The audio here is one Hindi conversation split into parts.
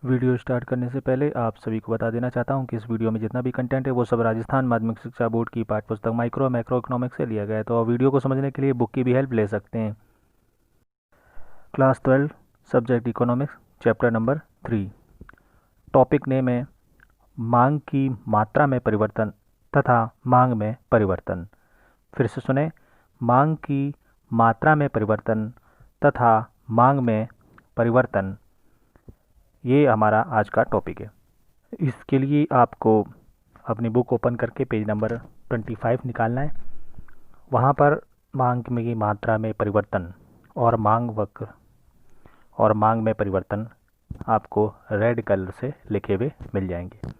वीडियो स्टार्ट करने से पहले आप सभी को बता देना चाहता हूं कि इस वीडियो में जितना भी कंटेंट है वो सब राजस्थान माध्यमिक शिक्षा बोर्ड की पाठ्यपुस्तक माइक्रो मैक्रो इकोनॉमिक्स से लिया गया है। तो आप वीडियो को समझने के लिए बुक की भी हेल्प ले सकते हैं। Class 12 subject economics chapter number 3। Topic name है मांग की मात्रा में परिवर्तन तथा मांग में परिवर्तन। फिर से सुने, मांग की मात्रा में परिवर्तन तथा मांग में परिवर्तन, ये हमारा आज का टॉपिक है। इसके लिए आपको अपनी बुक ओपन करके पेज नंबर 25 निकालना है। वहाँ पर मांग की मात्रा में परिवर्तन और मांग वक्र और मांग में परिवर्तन आपको रेड कलर से लिखे हुए मिल जाएंगे।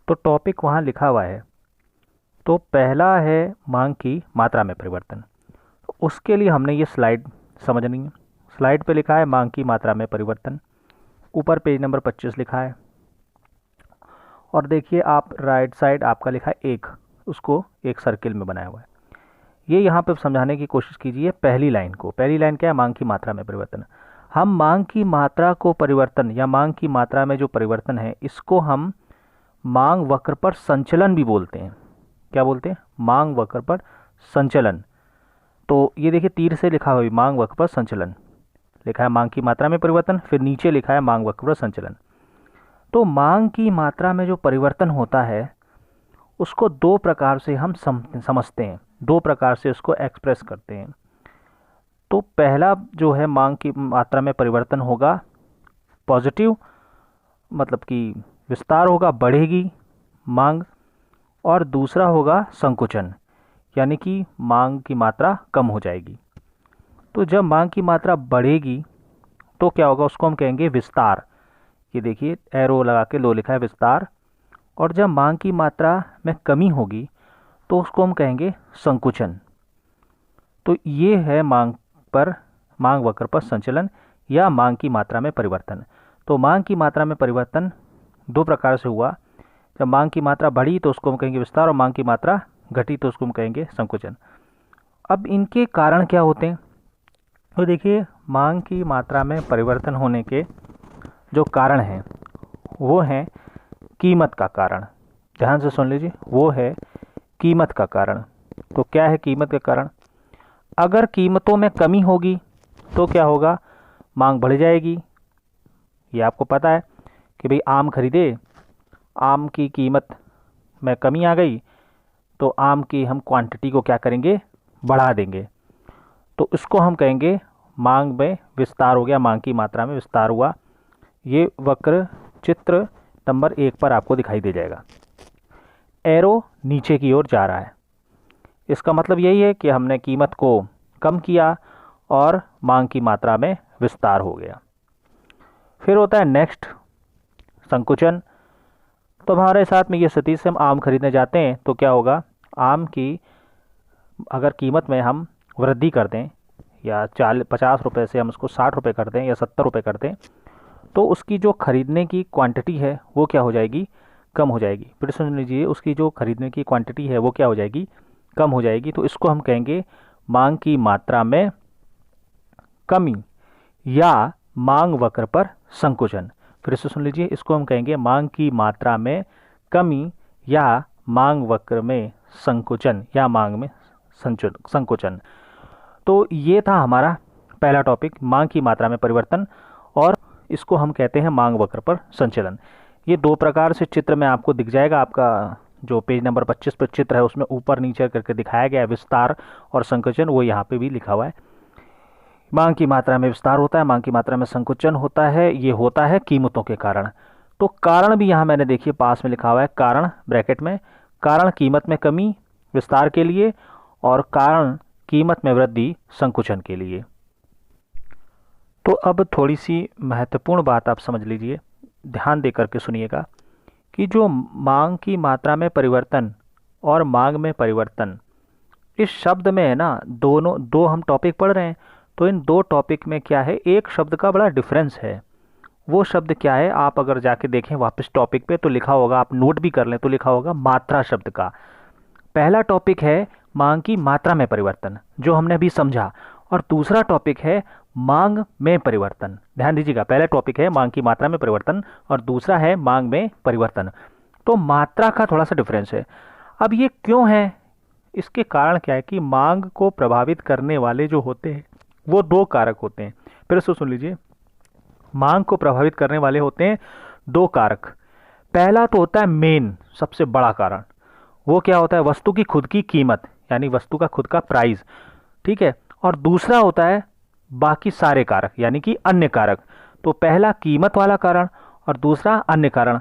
तो टॉपिक वहाँ लिखा हुआ है। तो पहला है मांग की मात्रा में परिवर्तन। तो उसके लिए हमने ये स्लाइड समझनी है। स्लाइड पे लिखा है मांग की मात्रा में परिवर्तन, ऊपर पेज नंबर 25 लिखा है। और देखिए आप राइट साइड आपका लिखा है एक, उसको एक सर्किल में बनाया हुआ है। ये यहाँ पे समझाने की कोशिश कीजिए पहली लाइन को। पहली लाइन क्या है? मांग की मात्रा में परिवर्तन। हम मांग की मात्रा को परिवर्तन या मांग की मात्रा में जो परिवर्तन है इसको हम मांग वक्र पर संचलन भी बोलते हैं। क्या बोलते हैं? मांग वक्र पर संचलन। तो ये देखिए तीर से लिखा हुआ है मांग वक्र पर संचलन, लिखा है मांग की मात्रा में परिवर्तन, फिर नीचे लिखा है मांग वक्र पर संचलन। तो मांग की मात्रा में जो परिवर्तन होता है उसको दो प्रकार से हम समझते हैं, दो प्रकार से उसको एक्सप्रेस करते हैं। तो पहला जो है मांग की मात्रा में परिवर्तन होगा पॉजिटिव, मतलब कि विस्तार होगा, बढ़ेगी मांग, और दूसरा होगा संकुचन, यानी कि मांग की मात्रा कम हो जाएगी। तो जब मांग की मात्रा बढ़ेगी तो क्या होगा? उसको हम कहेंगे विस्तार। ये देखिए एरो लगा के लो लिखा है विस्तार। और जब मांग की मात्रा में कमी होगी तो उसको हम कहेंगे संकुचन। तो ये है मांग वक्र पर संचलन या मांग की मात्रा में परिवर्तन। तो मांग की मात्रा में परिवर्तन दो प्रकार से हुआ। जब मांग की मात्रा बढ़ी तो उसको हम कहेंगे विस्तार, और मांग की मात्रा घटी तो उसको हम कहेंगे संकुचन। अब इनके कारण क्या होते हैं? तो देखिए मांग की मात्रा में परिवर्तन होने के जो कारण हैं वो हैं कीमत का कारण। ध्यान से सुन लीजिए, वो है कीमत का कारण। तो क्या है कीमत का कारण? अगर कीमतों में कमी होगी तो क्या होगा? मांग बढ़ जाएगी। ये आपको पता है कि भाई आम खरीदे, आम की कीमत में कमी आ गई तो आम की हम क्वांटिटी को क्या करेंगे? बढ़ा देंगे। तो इसको हम कहेंगे मांग में विस्तार हो गया, मांग की मात्रा में विस्तार हुआ। ये वक्र चित्र नंबर 1 पर आपको दिखाई दे जाएगा। एरो नीचे की ओर जा रहा है, इसका मतलब यही है कि हमने कीमत को कम किया और मांग की मात्रा में विस्तार हो गया। फिर होता है नेक्स्ट संकुचन। तो हमारे साथ में ये स्थिति से हम आम खरीदने जाते हैं तो क्या होगा? आम की अगर कीमत में हम वृद्धि कर दें या 50 रुपये से हम उसको 60 रुपये कर दें या 70 रुपये कर दें तो उसकी जो खरीदने की क्वांटिटी है वो क्या हो जाएगी? कम हो जाएगी। फिर सुन लीजिए, उसकी जो खरीदने की क्वांटिटी है वो क्या हो जाएगी? कम हो जाएगी। तो इसको हम कहेंगे मांग की मात्रा में कमी या मांग वक्र पर संकुचन। फिर से सुन लीजिए, इसको हम कहेंगे मांग की मात्रा में कमी या मांग वक्र में संकुचन या मांग में संकुचन। तो ये था हमारा पहला टॉपिक, मांग की मात्रा में परिवर्तन, और इसको हम कहते हैं मांग वक्र पर संचलन। ये दो प्रकार से चित्र में आपको दिख जाएगा। आपका जो पेज नंबर 25 पर चित्र है उसमें ऊपर नीचे करके दिखाया गया है विस्तार और संकुचन, वो यहाँ पे भी लिखा हुआ है। मांग की मात्रा में विस्तार होता है, मांग की मात्रा में संकुचन होता है। ये होता है कीमतों के कारण। तो कारण भी यहाँ मैंने देखिए पास में लिखा हुआ है, कारण ब्रैकेट में, कारण कीमत में कमी विस्तार के लिए और कारण कीमत में वृद्धि संकुचन के लिए। तो अब थोड़ी सी महत्वपूर्ण बात आप समझ लीजिए, ध्यान दे करके सुनिएगा कि जो मांग की मात्रा में परिवर्तन और मांग में परिवर्तन, इस शब्द में है ना, दोनों दो हम टॉपिक पढ़ रहे हैं तो इन दो टॉपिक में क्या है, एक शब्द का बड़ा डिफरेंस है। वो शब्द क्या है? आप अगर जाके देखें वापस टॉपिक पे तो लिखा होगा, आप नोट भी कर लें तो लिखा होगा मात्रा शब्द का। पहला टॉपिक है मांग की मात्रा में परिवर्तन जो हमने अभी समझा, और दूसरा टॉपिक है मांग में परिवर्तन। ध्यान दीजिएगा, पहला टॉपिक है मांग की मात्रा में परिवर्तन और दूसरा है मांग में परिवर्तन। तो मात्रा का थोड़ा सा डिफरेंस है। अब ये क्यों है, इसके कारण क्या है कि मांग को प्रभावित करने वाले जो होते हैं वो दो कारक होते हैं। फिर से सुन लीजिए, मांग को प्रभावित करने वाले होते हैं दो कारक। पहला तो होता है मेन, सबसे बड़ा कारण, वो क्या होता है, वस्तु की खुद की कीमत, यानी वस्तु का खुद का प्राइस, ठीक है। और दूसरा होता है बाकी सारे कारक, यानी कि अन्य कारक। तो पहला कीमत वाला कारण और दूसरा अन्य कारण।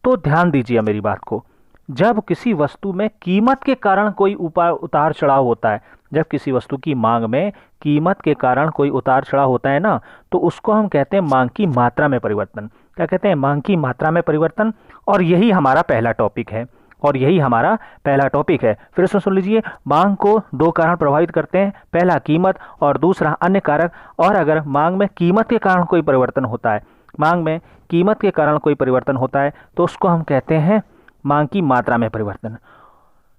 तो ध्यान दीजिए मेरी बात को, जब किसी वस्तु में कीमत के कारण कोई उतार चढ़ाव होता है, जब किसी वस्तु की मांग में कीमत के कारण कोई उतार चढ़ाव होता है ना, तो उसको हम कहते हैं मांग की मात्रा में परिवर्तन। क्या कहते हैं, मांग की मात्रा में परिवर्तन। और यही हमारा पहला टॉपिक है, और यही हमारा पहला टॉपिक है। फिर से सुन लीजिए, मांग को दो कारण प्रभावित करते हैं, पहला कीमत और दूसरा अन्य कारक। और अगर मांग में कीमत के कारण कोई परिवर्तन होता है, मांग में कीमत के कारण कोई परिवर्तन होता है, तो उसको हम कहते हैं मांग की मात्रा में परिवर्तन,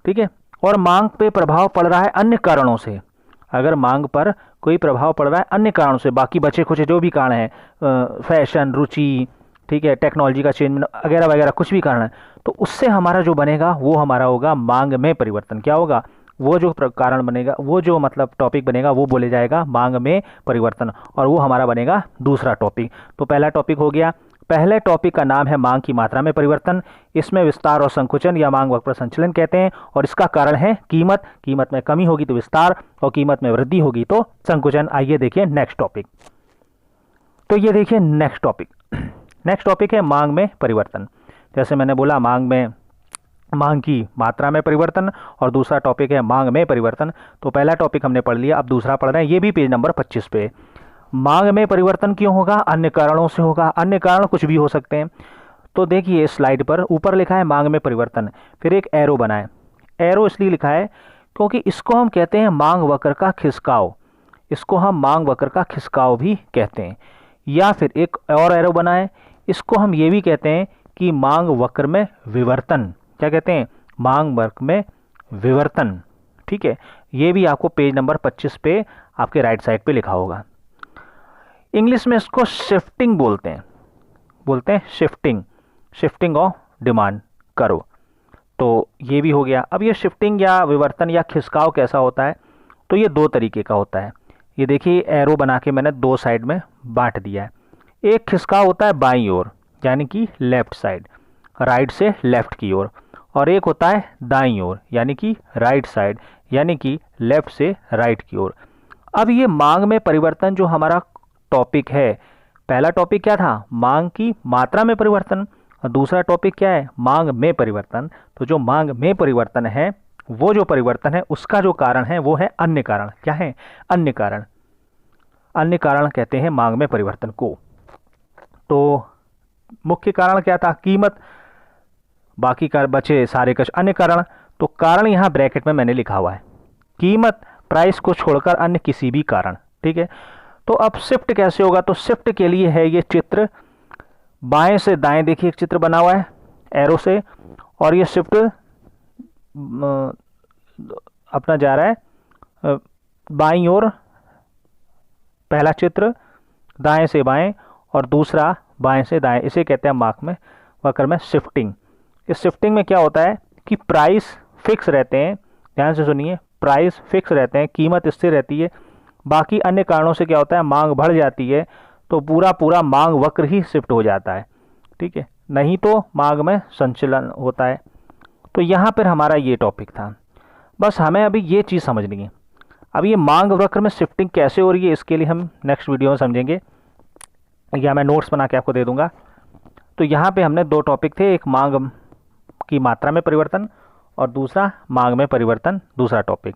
ठीक है। और मांग पे प्रभाव पड़ रहा है अन्य कारणों से, अगर मांग पर कोई प्रभाव पड़ रहा है अन्य कारणों से, बाकी बचे कुछ जो भी कारण है, फैशन, रुचि, ठीक है, टेक्नोलॉजी का चेंज वगैरह वगैरह, कुछ भी कारण है, तो उससे हमारा जो बनेगा वो हमारा होगा मांग में परिवर्तन। क्या होगा, वो जो कारण बनेगा, वो जो मतलब टॉपिक बनेगा वो बोले जाएगा मांग में परिवर्तन, और वो हमारा बनेगा दूसरा टॉपिक। तो पहला टॉपिक हो गया, पहले टॉपिक का नाम है मांग की मात्रा में परिवर्तन। इसमें विस्तार और संकुचन या मांग वक्र संचलन कहते हैं, और इसका कारण है कीमत। कीमत में कमी होगी तो विस्तार, और कीमत में वृद्धि होगी तो संकुचन। आइए देखिए नेक्स्ट टॉपिक। तो ये देखिए नेक्स्ट टॉपिक, नेक्स्ट टॉपिक है मांग में परिवर्तन। जैसे मैंने बोला, मांग की मात्रा में परिवर्तन, और दूसरा टॉपिक है मांग में परिवर्तन। तो पहला टॉपिक हमने पढ़ लिया, अब दूसरा पढ़ रहे हैं, ये भी पेज नंबर 25 पे। मांग में परिवर्तन क्यों होगा, अन्य कारणों से होगा। अन्य कारण कुछ भी हो सकते हैं। तो देखिए स्लाइड पर ऊपर लिखा है मांग में परिवर्तन, फिर एक एरो बना है। एरो इसलिए लिखा है क्योंकि इसको हम कहते हैं मांग वक्र का खिसकाव, इसको हम मांग वक्र का खिसकाव भी कहते हैं। या फिर एक और एरो बना है, इसको हम ये भी कहते हैं कि मांग वक्र में विवर्तन। क्या कहते हैं, मांग वक्र में विवर्तन, ठीक है। ये भी आपको पेज नंबर 25 पे आपके राइट साइड पे लिखा होगा। इंग्लिश में इसको शिफ्टिंग बोलते हैं शिफ्टिंग, शिफ्टिंग ऑफ डिमांड करो। तो ये भी हो गया। अब ये शिफ्टिंग या विवर्तन या खिसकाव कैसा होता है, तो ये दो तरीके का होता है। ये देखिए एरो बना के मैंने दो साइड में बांट दिया है। एक खिसकाव होता है बाईं ओर, यानी कि लेफ्ट साइड, राइट से लेफ्ट की ओर, और एक होता है दाईं ओर, यानी कि राइट साइड, यानी कि लेफ्ट से राइट की ओर। अब ये मांग में परिवर्तन जो हमारा टॉपिक है, पहला टॉपिक क्या था, मांग की मात्रा में परिवर्तन, और दूसरा टॉपिक क्या है, मांग में परिवर्तन। तो जो मांग में परिवर्तन है, वो जो परिवर्तन है उसका जो कारण है वो है अन्य कारण। क्या है, अन्य कारण। अन्य कारण कहते हैं मांग में परिवर्तन को। तो मुख्य कारण क्या था, कीमत, बाकी कार बचे सारे कुछ अन्य कारण। तो कारण यहाँ ब्रैकेट में मैंने लिखा हुआ है, कीमत, प्राइस को छोड़कर अन्य किसी भी कारण, ठीक है। तो अब शिफ्ट कैसे होगा, तो शिफ्ट के लिए है ये चित्र, बाएं से दाएं देखिए एक चित्र बना हुआ है एरो से, और ये शिफ्ट अपना जा रहा है बाईं ओर, पहला चित्र दाएं से बाएं और दूसरा बाएं से दाएं, इसे कहते हैं मार्क में वक्र में शिफ्टिंग। इस शिफ्टिंग में क्या होता है कि प्राइस फिक्स रहते हैं, ध्यान से सुनिए, प्राइस फिक्स रहते हैं, कीमत स्थिर रहती है। बाकी अन्य कारणों से क्या होता है, मांग बढ़ जाती है, तो पूरा मांग वक्र ही शिफ्ट हो जाता है, ठीक है, नहीं तो मांग में संचलन होता है। तो यहाँ पर हमारा ये टॉपिक था। बस हमें अभी ये चीज़ समझनी है, अब ये मांग वक्र में शिफ्टिंग कैसे हो रही है, इसके लिए हम नेक्स्ट वीडियो में समझेंगे, या मैं नोट्स बना के आपको दे दूंगा। तो यहाँ पे हमने दो टॉपिक थे, एक मांग की मात्रा में परिवर्तन और दूसरा मांग में परिवर्तन, दूसरा टॉपिक।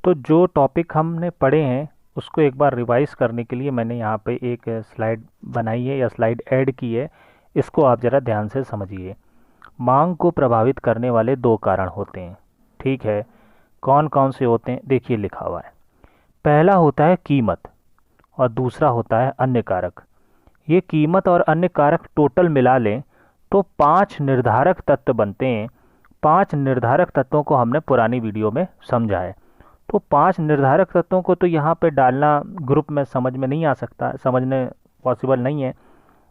तो जो टॉपिक हमने पढ़े हैं उसको एक बार रिवाइज करने के लिए मैंने यहाँ पे एक स्लाइड बनाई है या स्लाइड ऐड की है, इसको आप ज़रा ध्यान से समझिए। मांग को प्रभावित करने वाले दो कारण होते हैं, ठीक है, कौन कौन से होते हैं, देखिए लिखा हुआ है। पहला होता है कीमत और दूसरा होता है अन्य कारक। ये कीमत और अन्य कारक टोटल मिला लें तो 5 निर्धारक तत्व बनते हैं। 5 निर्धारक तत्वों को हमने पुरानी वीडियो में समझा है। तो 5 निर्धारक तत्वों को तो यहाँ पे डालना ग्रुप में समझ में नहीं आ सकता, समझने पॉसिबल नहीं है।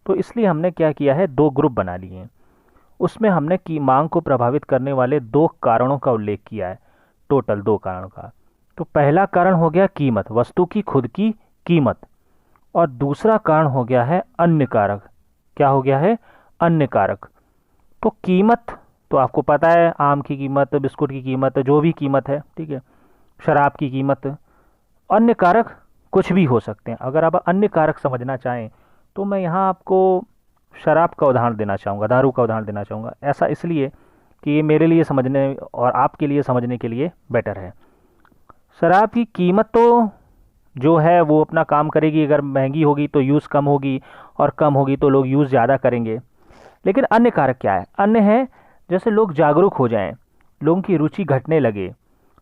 तो इसलिए हमने क्या किया है, 2 ग्रुप बना लिए हैं। उसमें हमने की मांग को प्रभावित करने वाले 2 कारणों का उल्लेख किया है, टोटल 2 कारणों का। तो पहला कारण हो गया कीमत, वस्तु की खुद की कीमत, और दूसरा कारण हो गया है अन्य कारक। क्या हो गया है, अन्य कारक। तो कीमत तो आपको पता है, आम की कीमत, बिस्कुट की कीमत, जो भी कीमत है, ठीक है, शराब की कीमत। अन्य कारक कुछ भी हो सकते हैं। अगर आप अन्य कारक समझना चाहें तो मैं यहाँ आपको शराब का उदाहरण देना चाहूँगा, दारू का उदाहरण देना चाहूँगा। ऐसा इसलिए कि ये मेरे लिए समझने और आपके लिए समझने के लिए बेटर है। शराब की कीमत तो जो है वो अपना काम करेगी, अगर महंगी होगी तो यूज़ कम होगी, और कम होगी तो लोग यूज़ ज़्यादा करेंगे। लेकिन अन्य कारक क्या है, अन्य है जैसे लोग जागरूक हो जाएं, लोगों की रुचि घटने लगे,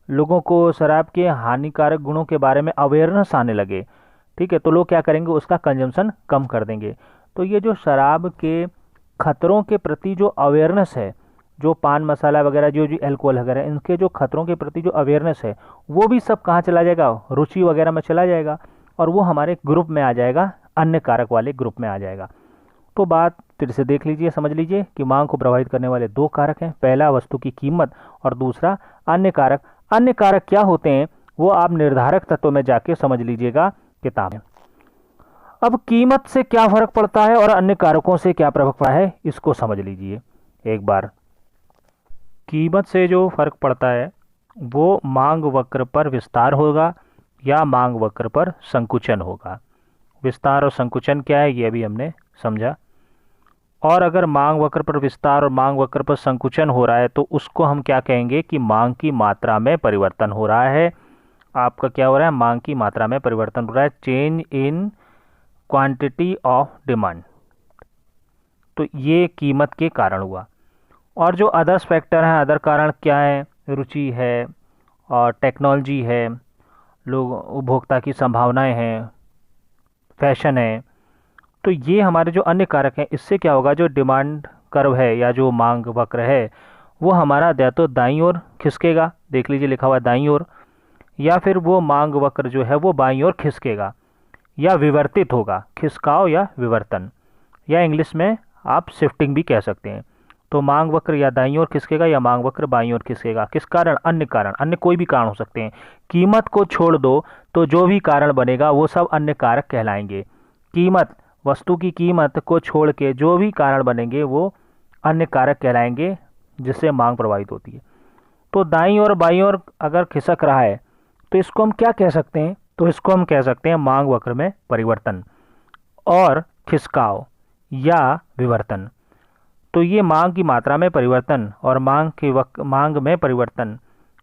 लोगों को शराब के हानिकारक गुणों के बारे में अवेयरनेस आने लगे, ठीक है, तो लोग क्या करेंगे, उसका कंजम्पशन कम कर देंगे। तो ये जो शराब के खतरों के प्रति जो अवेयरनेस है, जो पान मसाला वगैरह, जो जो अल्कोहल वगैरह, इनके जो खतरों के प्रति जो अवेयरनेस है, वो भी सब कहाँ चला जाएगा, रुचि वगैरह में चला जाएगा, और वो हमारे ग्रुप में आ जाएगा, अन्य कारक वाले ग्रुप में आ जाएगा। तो बात फिर से देख लीजिए, समझ लीजिए कि मांग को प्रभावित करने वाले 2 कारक हैं, पहला वस्तु की कीमत और दूसरा अन्य कारक। अन्य कारक क्या होते हैं वो आप निर्धारक तत्व में जाके समझ लीजिएगा किताब में। अब कीमत से क्या फर्क पड़ता है और अन्य कारकों से क्या प्रभाव पड़ा है, इसको समझ लीजिए एक बार। कीमत से जो फर्क पड़ता है वो मांग वक्र पर विस्तार होगा या मांग वक्र पर संकुचन होगा। विस्तार और संकुचन क्या है ये भी हमने समझा। और अगर मांग वक्र पर विस्तार और मांग वक्र पर संकुचन हो रहा है तो उसको हम क्या कहेंगे कि मांग की मात्रा में परिवर्तन हो रहा है। आपका क्या हो रहा है, मांग की मात्रा में परिवर्तन हो रहा है, change in quantity of demand. तो ये कीमत के कारण हुआ। और जो अदर्स फैक्टर हैं, अदर कारण क्या है, रुचि है और टेक्नोलॉजी है, लोग उपभोक्ता की संभावनाएं हैं, फैशन है। तो ये हमारे जो अन्य कारक हैं, इससे क्या होगा, जो डिमांड कर्व है या जो मांग वक्र है वो हमारा या तो दाईं ओर खिसकेगा, देख लीजिए लिखा हुआ है दाईं ओर, या फिर वो मांग वक्र जो है वो बाईं ओर खिसकेगा या विवर्तित होगा, खिसकाव या विवर्तन, या इंग्लिश में आप शिफ्टिंग भी कह सकते हैं। तो मांग वक्र या दाईं ओर खिसकेगा या मांग वक्र बाईं ओर खिसकेगा। किस कारण, अन्य कारण, अन्य कोई भी कारण हो सकते हैं। कीमत को छोड़ दो तो जो भी कारण बनेगा वो सब अन्य कारक कहलाएंगे। कीमत, वस्तु की कीमत को छोड़ के जो भी कारण बनेंगे वो अन्य कारक कहलाएंगे जिससे मांग प्रभावित होती है। तो दाईं और बाईं ओर अगर खिसक रहा है तो इसको हम क्या कह सकते हैं, तो इसको हम कह सकते हैं मांग वक्र में परिवर्तन और खिसकाव या विवर्तन। तो ये मांग की मात्रा में परिवर्तन और मांग में परिवर्तन,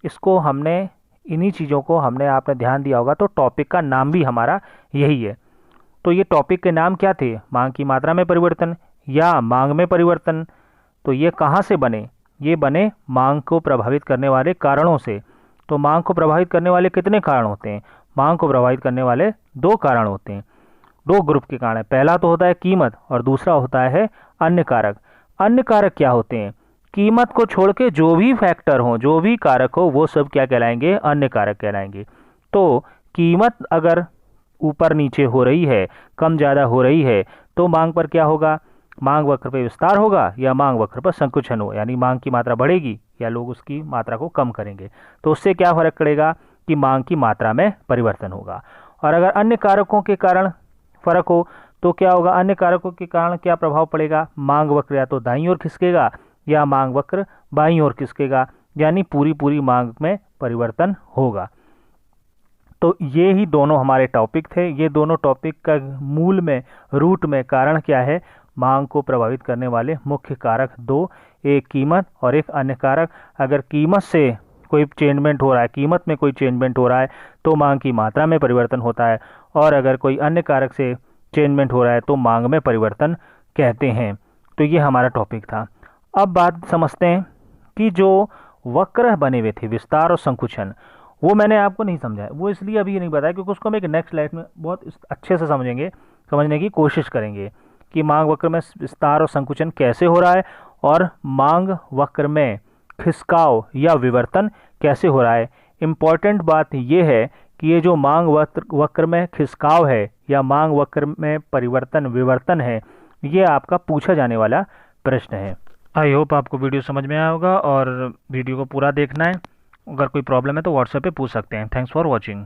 इसको हमने, इन्हीं चीज़ों को हमने, आपने ध्यान दिया होगा तो टॉपिक का नाम भी हमारा यही है। तो ये टॉपिक के नाम क्या थे, मांग की मात्रा में परिवर्तन या मांग में परिवर्तन। तो ये कहाँ से बने, ये बने मांग को प्रभावित करने वाले कारणों से। तो मांग को प्रभावित करने वाले कितने कारण होते हैं, मांग को प्रभावित करने वाले 2 कारण होते हैं, 2 ग्रुप के कारण। पहला तो होता है कीमत और दूसरा होता है अन्य कारक। अन्य कारक क्या होते हैं, कीमत को छोड़ के जो भी फैक्टर हो, जो भी कारक हो, वो सब क्या कहलाएंगे, अन्य कारक कहलाएंगे। तो कीमत अगर ऊपर नीचे हो रही है, कम ज़्यादा हो रही है, तो मांग पर क्या होगा, मांग वक्र पर विस्तार होगा या मांग वक्र पर संकुचन हो, यानी मांग की मात्रा बढ़ेगी या लोग उसकी मात्रा को कम करेंगे। तो उससे क्या फर्क पड़ेगा कि मांग की मात्रा में परिवर्तन होगा। और अगर अन्य कारकों के कारण फर्क हो तो क्या होगा, अन्य कारकों के कारण क्या प्रभाव पड़ेगा, मांग वक्र या तो दाईं ओर खिसकेगा या मांग वक्र बाईं ओर खिसकेगा, यानी पूरी मांग में परिवर्तन होगा। तो ये ही दोनों हमारे टॉपिक थे। ये दोनों टॉपिक का मूल में, रूट में कारण क्या है, मांग को प्रभावित करने वाले मुख्य कारक 2, एक कीमत और एक अन्य कारक। अगर कीमत से कोई चेंजमेंट हो रहा है, कीमत में कोई चेंजमेंट हो रहा है तो मांग की मात्रा में परिवर्तन होता है, और अगर कोई अन्य कारक से चेंजमेंट हो रहा है तो मांग में परिवर्तन कहते हैं। तो ये हमारा टॉपिक था। अब बात समझते हैं कि जो वक्र बने हुए थे, विस्तार और संकुचन, वो मैंने आपको नहीं समझाया, वो इसलिए अभी नहीं बताया क्योंकि उसको हम एक नेक्स्ट स्लाइड में बहुत अच्छे से समझेंगे, समझने की कोशिश करेंगे कि मांग वक्र में विस्तार और संकुचन कैसे हो रहा है और मांग वक्र में खिसकाव या विवर्तन कैसे हो रहा है। इम्पॉर्टेंट बात ये है कि ये जो मांग वक्र में खिसकाव है या मांग वक्र में परिवर्तन विवर्तन है, ये आपका पूछा जाने वाला प्रश्न है। आई होप आपको वीडियो समझ में आया होगा और वीडियो को पूरा देखना है। अगर कोई प्रॉब्लम है तो व्हाट्सएप पे पूछ सकते हैं। Thanks for watching.